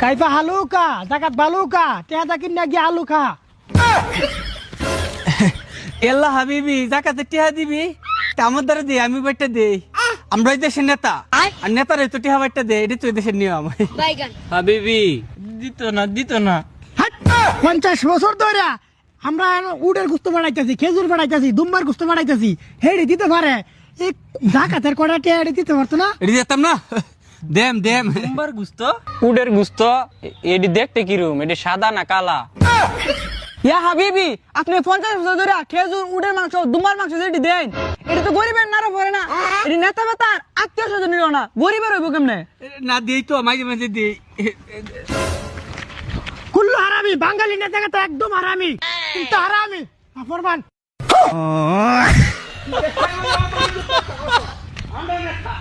কাইফা হালুকা জাকাত বালুকা টেদা কিনা গিয়া আলুকা এল্লা হাবিবি জাকাতে টিহা দিবি আমার দ্বারা দে আমি বাইটা দেই আমরা এই দেশের নেতা আর নেতারে তো টিহা বাইটা দে এটা তো এই দেশের নিয়ম হাবিবি দিত না 50 বছর ধরে আমরা উডের গুস্ত বানাইতেছি খেজুর বানাইতেছি দুম্বার গুস্ত বানাইতেছি হেড়ে দিতে পারে এই জাকাতের কটা টেড়ে দিতে পারতো না এটি দিতাম না দেম দুম্বার গুস্ত উডের গুস্ত এডি দেখতে কিরম এডি সাদা না কালা ইয়া হাবিবি আপনি 50 বছর ধরে খেজুর উডের মাংস দুম্বার মাংস যেটি দেন এটা তো গরিবের নারো পড়ে না এটি নেতা বেতার আত্মীয় স্বজন নিল না গরিবের হইব কেমনে না দিই তো মাঝে মাঝে দিই কুল্লু হারামি বাঙালি নেতা তো একদম হারামি কিন্তু হারামি ফরমান আমরা নেতা